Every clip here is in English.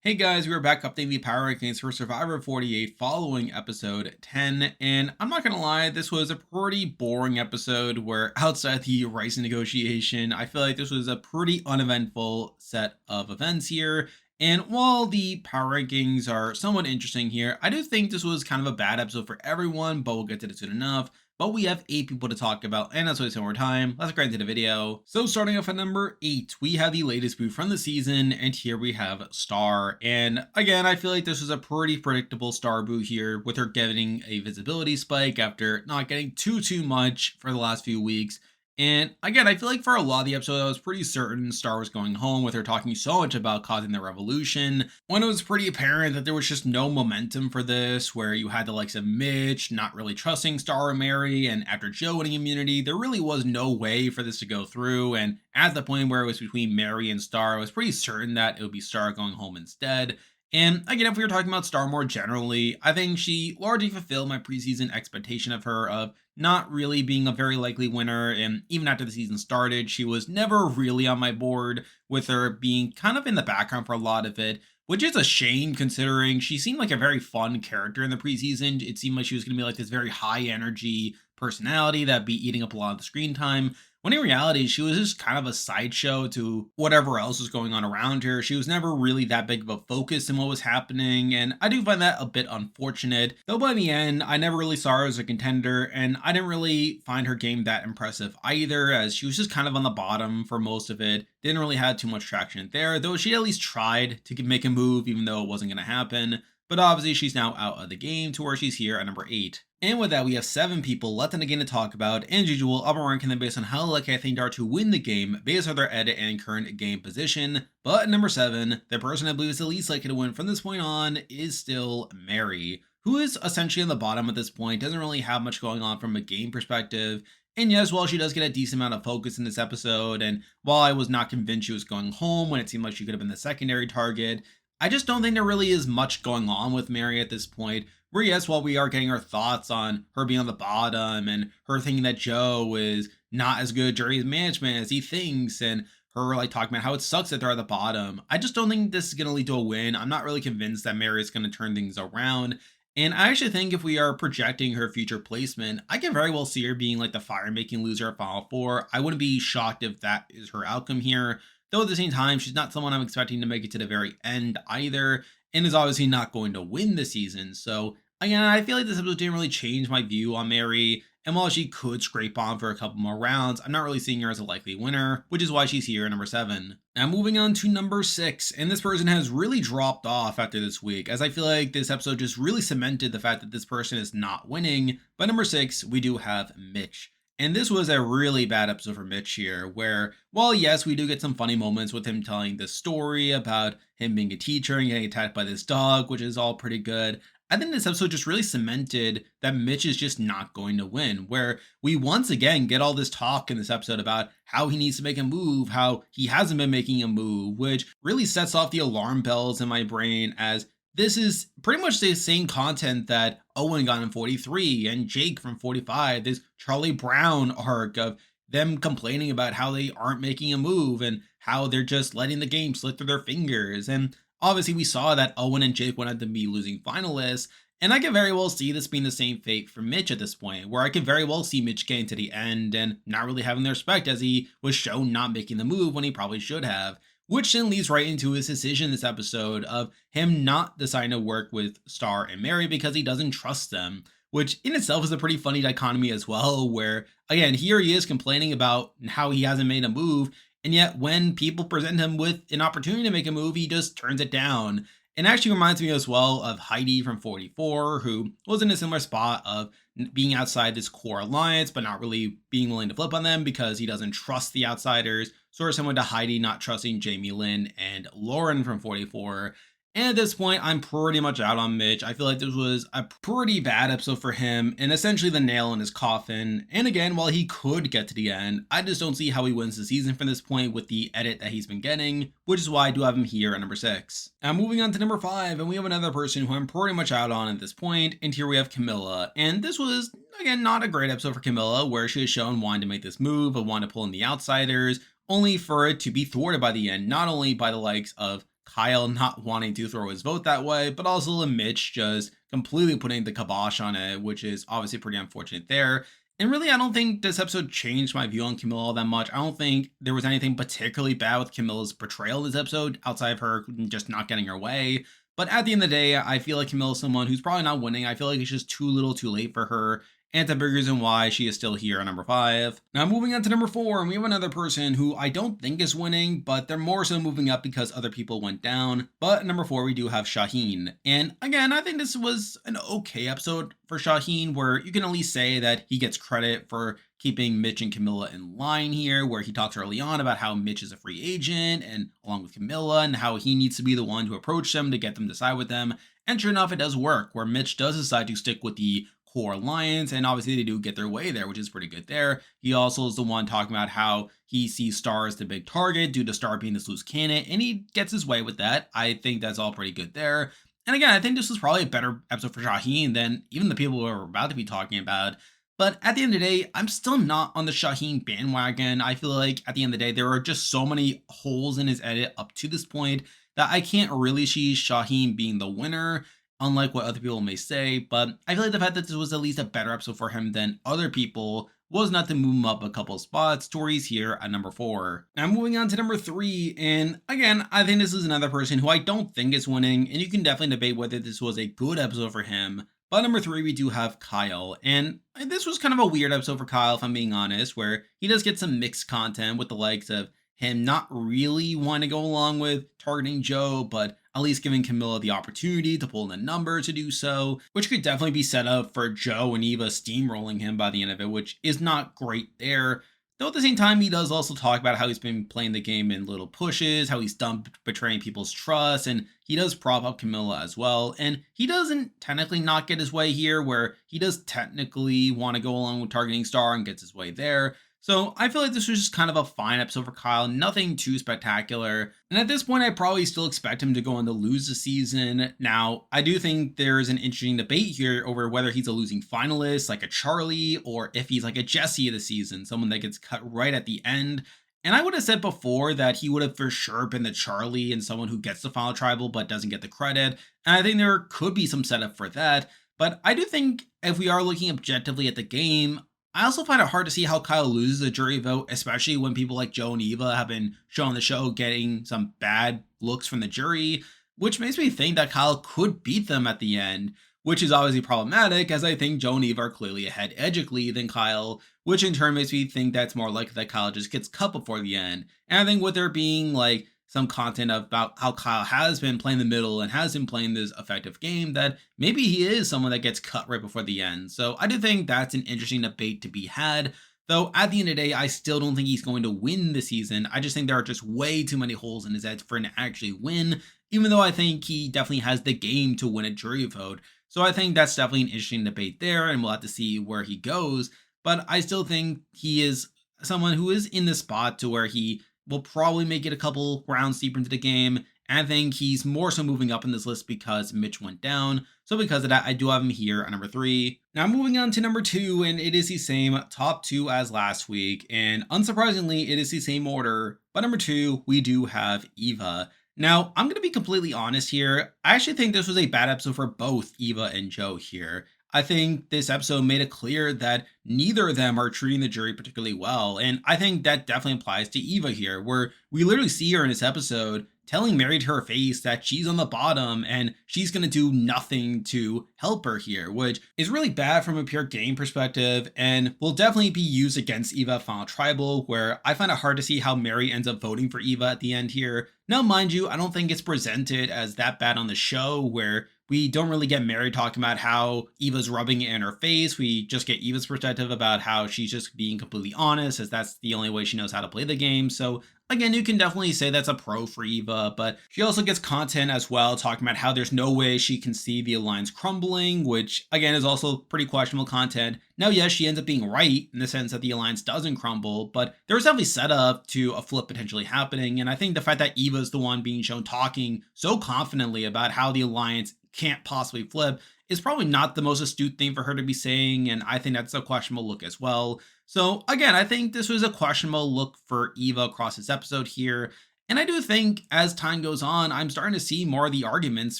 Hey guys, we're back updating the power rankings for Survivor 48 following episode 10. And I'm not gonna lie, this was a pretty boring episode where outside the rice negotiation, I feel like this was a pretty uneventful set of events here. And while the power rankings are somewhat interesting here, I do think this was kind of a bad episode for everyone, but we'll get to this soon enough. But we have 8 people to talk about, and that's wasting more time. Let's get into the video. So starting off at number 8, we have the latest move from the season, and here we have Star. And again, I feel like this was a pretty predictable Star boot here, with her getting a visibility spike after not getting too much for the last few weeks. And again, I feel like for a lot of the episode, I was pretty certain Star was going home with her talking so much about causing the revolution. When it was pretty apparent that there was just no momentum for this, where you had the likes of Mitch not really trusting Star or Mary, and after Joe winning immunity, there really was no way for this to go through. And at the point where it was between Mary and Star, I was pretty certain that it would be Star going home instead. And again, if we were talking about Star more generally, I think she largely fulfilled my preseason expectation of her of not really being a very likely winner. And even after the season started, she was never really on my board, with her being kind of in the background for a lot of it, which is a shame considering she seemed like a very fun character in the preseason. It seemed like she was going to be like this very high energy personality that'd be eating up a lot of the screen time. When in reality, she was just kind of a sideshow to whatever else was going on around her. She was never really that big of a focus in what was happening, and I do find that a bit unfortunate. Though by the end, I never really saw her as a contender, and I didn't really find her game that impressive either, as she was just kind of on the bottom for most of it. Didn't really have too much traction there, though she at least tried to make a move, even though it wasn't going to happen. But obviously, she's now out of the game to where she's here at number 8. And with that, we have 7 people left in the game to talk about. And as usual, I'll be ranking them based on how likely I think they are to win the game based on their edit and current game position. But at number 7, the person I believe is the least likely to win from this point on is still Mary, who is essentially on the bottom at this point, doesn't really have much going on from a game perspective. And yes, while she does get a decent amount of focus in this episode, and while I was not convinced she was going home when it seemed like she could have been the secondary target, I just don't think there really is much going on with Mary at this point. Where yes, while we are getting her thoughts on her being on the bottom and her thinking that Joe is not as good at jury management as he thinks, and her like talking about how it sucks that they're at the bottom, I just don't think this is gonna lead to a win. I'm not really convinced that Mary is gonna turn things around. And I actually think if we are projecting her future placement, I can very well see her being like the fire making loser at Final Four. I wouldn't be shocked if that is her outcome here. Though at the same time, she's not someone I'm expecting to make it to the very end either, and is obviously not going to win the season. So again, I feel like this episode didn't really change my view on Mary. And while she could scrape on for a couple more rounds, I'm not really seeing her as a likely winner, which is why she's here at number 7. Now moving on to number 6, and this person has really dropped off after this week, as I feel like this episode just really cemented the fact that this person is not winning. But number 6, we do have Mitch. And this was a really bad episode for Mitch here, where, while yes, we do get some funny moments with him telling the story about him being a teacher and getting attacked by this dog, which is all pretty good, I think this episode just really cemented that Mitch is just not going to win, where we once again get all this talk in this episode about how he needs to make a move, how he hasn't been making a move, which really sets off the alarm bells in my brain, as this is pretty much the same content that Owen got in 43 and Jake from 45, this Charlie Brown arc of them complaining about how they aren't making a move and how they're just letting the game slip through their fingers. And obviously, we saw that Owen and Jake went on to be losing finalists, and I can very well see this being the same fate for Mitch at this point, where I can very well see Mitch getting to the end and not really having the respect as he was shown not making the move when he probably should have. Which then leads right into his decision this episode of him not deciding to work with Star and Mary because he doesn't trust them, which in itself is a pretty funny dichotomy as well, where again, here he is complaining about how he hasn't made a move, and yet when people present him with an opportunity to make a move, he just turns it down. And actually reminds me as well of Heidi from 44, who was in a similar spot of being outside this core alliance, but not really being willing to flip on them because he doesn't trust the outsiders. Sort of similar to Heidi not trusting Jamie Lynn and Lauren from 44. And at this point, I'm pretty much out on Mitch. I feel like this was a pretty bad episode for him and essentially the nail in his coffin. And again, while he could get to the end, I just don't see how he wins the season from this point with the edit that he's been getting, which is why I do have him here at number 6. Now moving on to number 5, and we have another person who I'm pretty much out on at this point, and here we have Camila. And this was, again, not a great episode for Camila, where she was shown wanting to make this move, but wanting to pull in the outsiders, only for it to be thwarted by the end, not only by the likes of Kyle not wanting to throw his vote that way, but also Mitch just completely putting the kibosh on it, which is obviously pretty unfortunate there. And really, I don't think this episode changed my view on Camila all that much. I don't think there was anything particularly bad with Camila's portrayal this episode, outside of her just not getting her way. But at the end of the day, I feel like Camila's someone who's probably not winning. I feel like it's just too little too late for her. And it's a big reason why she is still here at number 5. Now moving on to number 4, and we have another person who I don't think is winning, but they're more so moving up because other people went down. But at number 4, we do have Shaheen. And again, I think this was an okay episode for Shaheen, where you can at least say that he gets credit for keeping Mitch and Camila in line here, where he talks early on about how Mitch is a free agent and along with Camila, and how he needs to be the one to approach them to get them to side with them. And sure enough, it does work, where Mitch does decide to stick with the core alliance, and obviously they do get their way there, which is pretty good there. He also is the one talking about how he sees Star as the big target due to Star being this loose cannon, and he gets his way with that. I think that's all pretty good there. And again, I think this was probably a better episode for Shaheen than even the people we're about to be talking about. But at the end of the day, I'm still not on the Shaheen bandwagon. I feel like at the end of the day, there are just so many holes in his edit up to this point that I can't really see Shaheen being the winner, unlike what other people may say. But I feel like the fact that this was at least a better episode for him than other people was not to move him up a couple of spots. Tori's here at number 4. Now moving on to number 3, and again, I think this is another person who I don't think is winning, and you can definitely debate whether this was a good episode for him. But number 3, we do have Kyle, and this was kind of a weird episode for Kyle, if I'm being honest, where he does get some mixed content with the likes of him not really wanting to go along with targeting Joe, but at least giving Camila the opportunity to pull in the numbers to do so, which could definitely be set up for Joe and Eva steamrolling him by the end of it, which is not great there. Though at the same time, he does also talk about how he's been playing the game in little pushes, how he's done betraying people's trust, and he does prop up Camila as well. And he doesn't technically not get his way here, where he does technically want to go along with targeting Star and gets his way there. So I feel like this was just kind of a fine episode for Kyle, nothing too spectacular. And at this point, I probably still expect him to go on to lose the season. Now, I do think there's an interesting debate here over whether he's a losing finalist, like a Charlie, or if he's like a Jesse of the season, someone that gets cut right at the end. And I would have said before that he would have for sure been the Charlie and someone who gets the final tribal but doesn't get the credit. And I think there could be some setup for that. But I do think if we are looking objectively at the game, I also find it hard to see how Kyle loses a jury vote, especially when people like Joe and Eva have been shown on the show getting some bad looks from the jury, which makes me think that Kyle could beat them at the end, which is obviously problematic, as I think Joe and Eva are clearly ahead edgically than Kyle, which in turn makes me think that's more likely that Kyle just gets cut before the end. And I think with there being like some content about how Kyle has been playing the middle and has been playing this effective game, that maybe he is someone that gets cut right before the end. So I do think that's an interesting debate to be had. Though at the end of the day, I still don't think he's going to win the season. I just think there are just way too many holes in his head for him to actually win, even though I think he definitely has the game to win a jury vote. So I think that's definitely an interesting debate there, and we'll have to see where he goes. But I still think he is someone who is in the spot to where he will probably make it a couple rounds deeper into the game. And I think he's more so moving up in this list because Mitch went down. So because of that, I do have him here at number 3. Now moving on to number 2, and it is the same top 2 as last week. And unsurprisingly, it is the same order. But number 2, we do have Eva. Now, I'm going to be completely honest here. I actually think this was a bad episode for both Eva and Joe here. I think this episode made it clear that neither of them are treating the jury particularly well. And I think that definitely applies to Eva here, where we literally see her in this episode telling Mary to her face that she's on the bottom and she's going to do nothing to help her here, which is really bad from a pure game perspective and will definitely be used against Eva at Final Tribal, where I find it hard to see how Mary ends up voting for Eva at the end here. Now, mind you, I don't think it's presented as that bad on the show, where we don't really get Mary talking about how Eva's rubbing it in her face. We just get Eva's perspective about how she's just being completely honest, as that's the only way she knows how to play the game. So again, you can definitely say that's a pro for Eva, but she also gets content as well, talking about how there's no way she can see the alliance crumbling, which again is also pretty questionable content. Now, yes, she ends up being right in the sense that the alliance doesn't crumble, but there was definitely set up to a flip potentially happening. And I think the fact that Eva's the one being shown talking so confidently about how the alliance can't possibly flip is probably not the most astute thing for her to be saying, and I think that's a questionable look as well. So again, I think this was a questionable look for Eva across this episode here. And I do think as time goes on, I'm starting to see more of the arguments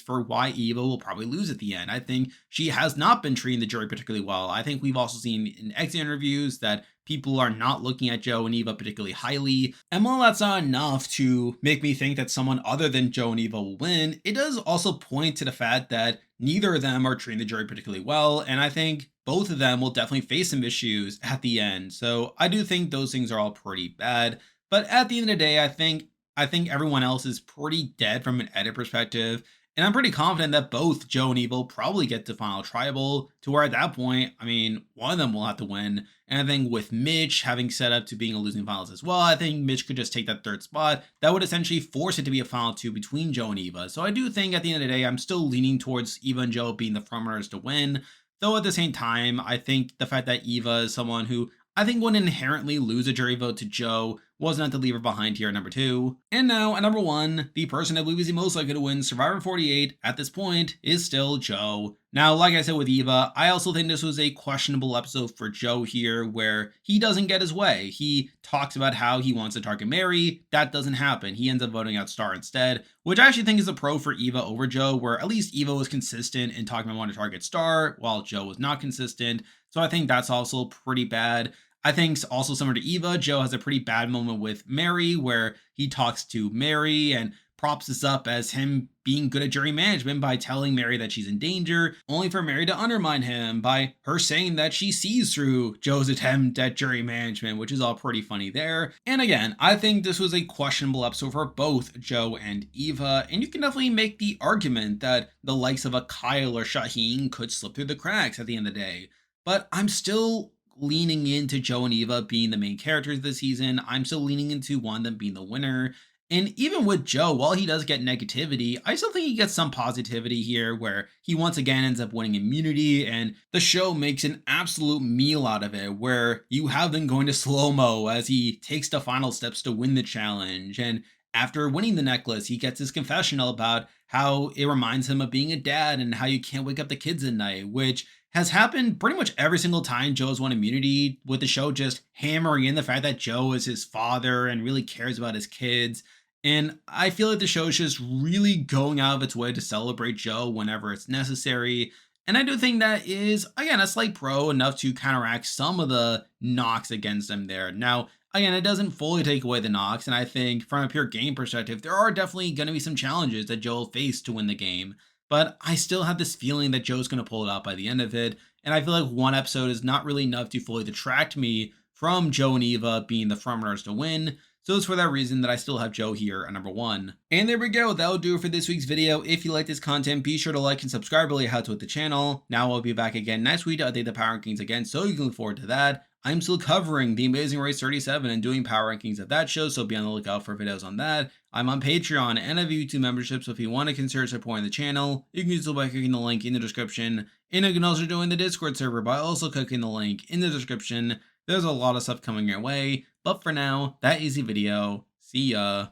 for why Eva will probably lose at the end. I think she has not been treating the jury particularly well. I think we've also seen in exit interviews that people are not looking at Joe and Eva particularly highly. And while that's not enough to make me think that someone other than Joe and Eva will win, it does also point to the fact that neither of them are treating the jury particularly well. And I think both of them will definitely face some issues at the end. So I do think those things are all pretty bad. But at the end of the day, I think everyone else is pretty dead from an edit perspective. And I'm pretty confident that both Joe and Evil probably get to final tribal, to where at that point, I mean, one of them will have to win. And I think with Mitch having set up to being a losing finalist as well, I think Mitch could just take that third spot. That would essentially force it to be a final two between Joe and Eva. So I do think at the end of the day, I'm still leaning towards Eva and Joe being the frontrunners to win. Though at the same time, I think the fact that Eva is someone who I think would inherently lose a jury vote to Joe was not to leave her behind here at number 2. And now at number 1, the person I believe is the most likely to win Survivor 48 at this point is still Joe. Now, like I said with Eva, I also think this was a questionable episode for Joe here where he doesn't get his way. He talks about how he wants to target Mary. That doesn't happen. He ends up voting out Star instead, which I actually think is a pro for Eva over Joe, where at least Eva was consistent in talking about wanting to target Star while Joe was not consistent. So I think that's also pretty bad. I think also similar to Eva, Joe has a pretty bad moment with Mary where he talks to Mary and props this up as him being good at jury management by telling Mary that she's in danger, only for Mary to undermine him by her saying that she sees through Joe's attempt at jury management, which is all pretty funny there. And again, I think this was a questionable episode for both Joe and Eva, and you can definitely make the argument that the likes of a Kyle or Shaheen could slip through the cracks at the end of the day. But I'm still leaning into Joe and Eva being the main characters this season. I'm still leaning into one of them being the winner. And even with Joe, while he does get negativity, I still think he gets some positivity here where he once again ends up winning immunity and the show makes an absolute meal out of it where you have them going to slow-mo as he takes the final steps to win the challenge. And after winning the necklace, he gets his confessional about how it reminds him of being a dad and how you can't wake up the kids at night, which has happened pretty much every single time Joe's won immunity, with the show just hammering in the fact that Joe is his father and really cares about his kids. And I feel like the show is just really going out of its way to celebrate Joe whenever it's necessary. And I do think that is, again, a slight pro enough to counteract some of the knocks against him there. Now, again, it doesn't fully take away the knocks. And I think from a pure game perspective, there are definitely going to be some challenges that Joe will face to win the game. But I still have this feeling that Joe's going to pull it out by the end of it. And I feel like one episode is not really enough to fully detract me from Joe and Eva being the frontrunners to win. So it's for that reason that I still have Joe here at number 1. And there we go. That'll do it for this week's video. If you like this content, be sure to like and subscribe. Really helps with the channel. Now I'll be back again next week to update the power rankings again, so you can look forward to that. I'm still covering The Amazing Race 37 and doing power rankings of that show, so be on the lookout for videos on that. I'm on Patreon and have YouTube membership, so if you want to consider supporting the channel, you can do so by clicking the link in the description. And you can also join the Discord server by also clicking the link in the description. There's a lot of stuff coming your way, but for now, that is the video. See ya.